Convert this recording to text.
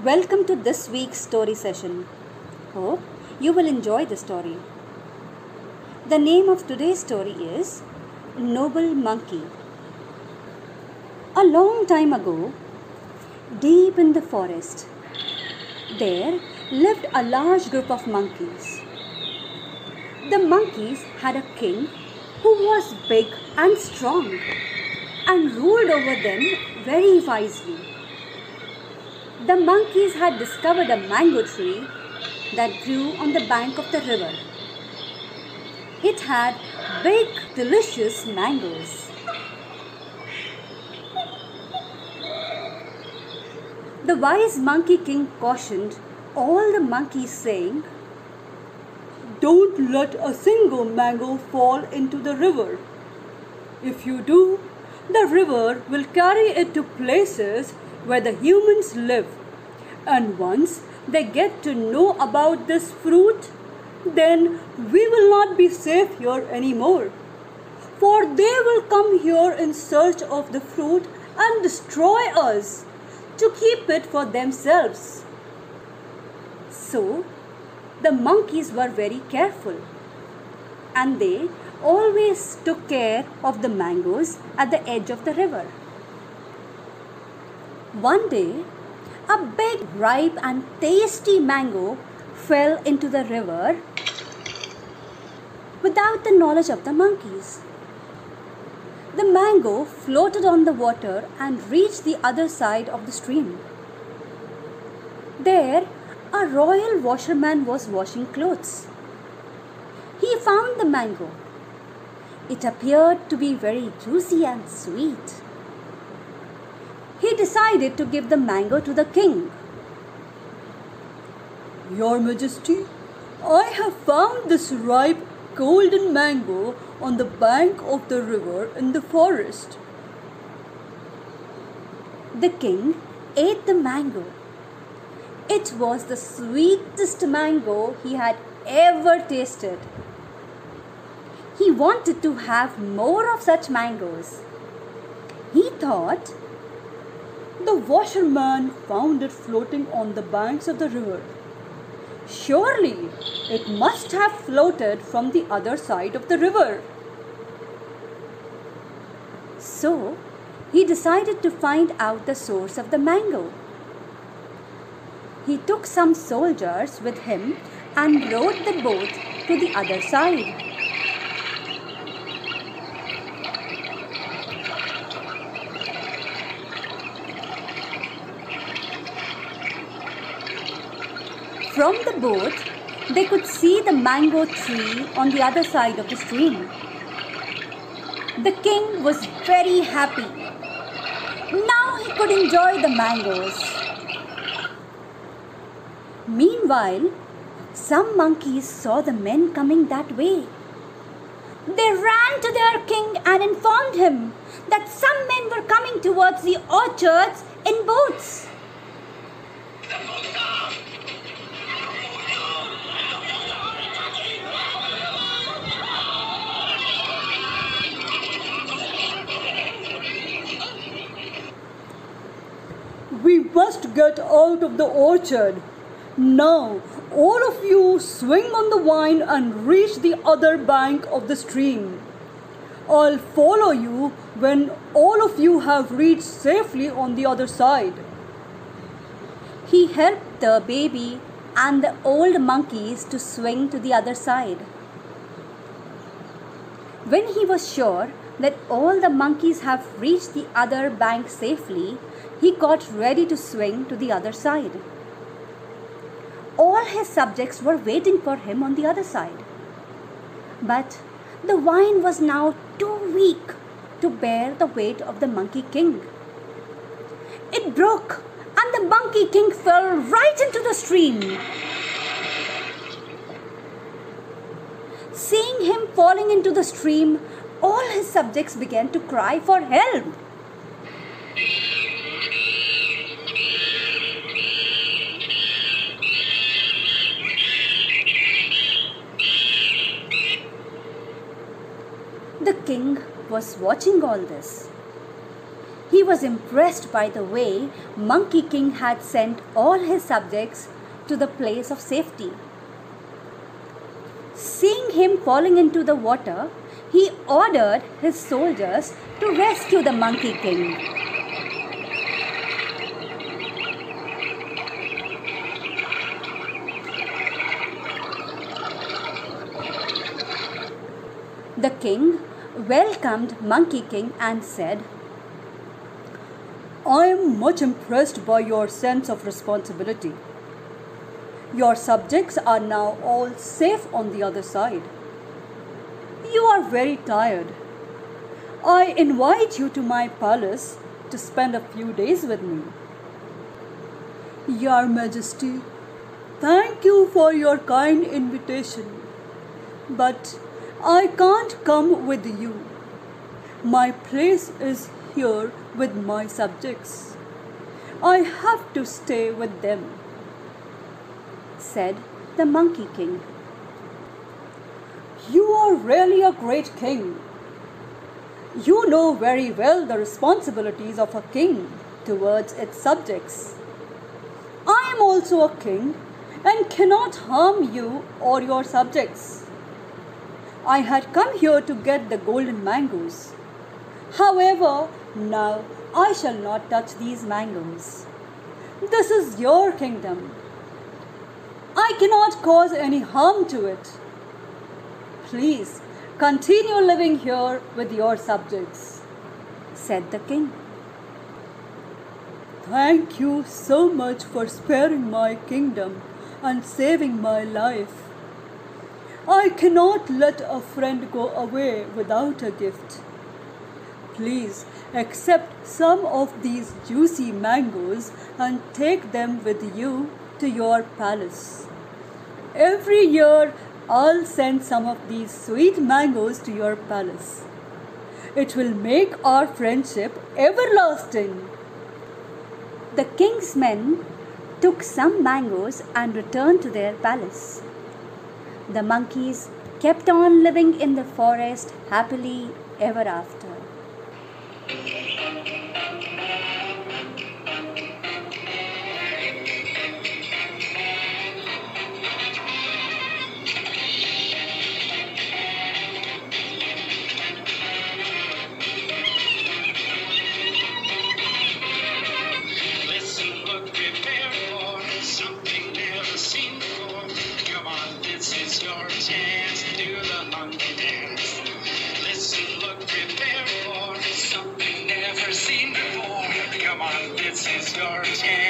Welcome to this week's story session. Hope you will enjoy the story. The name of today's story is Noble Monkey. A long time ago, deep in the forest, there lived a large group of monkeys. The monkeys had a king who was big and strong and ruled over them very wisely. The monkeys had discovered a mango tree that grew on the bank of the river. It had big, delicious mangoes. The wise Monkey King cautioned all the monkeys, saying, "Don't let a single mango fall into the river. If you do, the river will carry it to places where the humans live, and once they get to know about this fruit, then we will not be safe here anymore, for they will come here in search of the fruit and destroy us to keep it for themselves." So the monkeys were very careful, and they always took care of the mangoes at the edge of the river. One day, a big, ripe and tasty mango fell into the river without the knowledge of the monkeys. The mango floated on the water and reached the other side of the stream. There, a royal washerman was washing clothes. He found the mango. It appeared to be very juicy and sweet. He decided to give the mango to the king. "Your Majesty, I have found this ripe golden mango on the bank of the river in the forest." The king ate the mango. It was the sweetest mango he had ever tasted. He wanted to have more of such mangoes. He thought, "The washerman found it floating on the banks of the river. Surely it must have floated from the other side of the river." So he decided to find out the source of the mango. He took some soldiers with him and rowed the boat to the other side. From the boat, they could see the mango tree on the other side of the stream. The king was very happy. Now he could enjoy the mangoes. Meanwhile, some monkeys saw the men coming that way. They ran to their king and informed him that some men were coming towards the orchards in boats. "We must get out of the orchard. Now, all of you swing on the vine and reach the other bank of the stream. I'll follow you when all of you have reached safely on the other side." He helped the baby and the old monkeys to swing to the other side. When he was sure that all the monkeys have reached the other bank safely, he got ready to swing to the other side. All his subjects were waiting for him on the other side. But the vine was now too weak to bear the weight of the Monkey King. It broke, and the Monkey King fell right into the stream. Seeing him falling into the stream, all his subjects began to cry for help. The king was watching all this. He was impressed by the way Monkey King had sent all his subjects to the place of safety. Seeing him falling into the water, he ordered his soldiers to rescue the Monkey King. The king welcomed Monkey King and said, "I am much impressed by your sense of responsibility. Your subjects are now all safe on the other side. You are very tired. I invite you to my palace to spend a few days with me." "Your Majesty, thank you for your kind invitation, but I can't come with you. My place is here with my subjects. I have to stay with them," said the Monkey King. "You are really a great king. You know very well the responsibilities of a king towards its subjects. I am also a king and cannot harm you or your subjects. I had come here to get the golden mangoes. However, now I shall not touch these mangoes. This is your kingdom. I cannot cause any harm to it. Please continue living here with your subjects," said the king. "Thank you so much for sparing my kingdom and saving my life. I cannot let a friend go away without a gift. Please accept some of these juicy mangoes and take them with you to your palace. Every year I'll send some of these sweet mangoes to your palace. It will make our friendship everlasting." The king's men took some mangoes and returned to their palace. The monkeys kept on living in the forest happily ever after. Chance to do the monkey dance. Listen, look, prepare for something never seen before. Come on, this is your chance.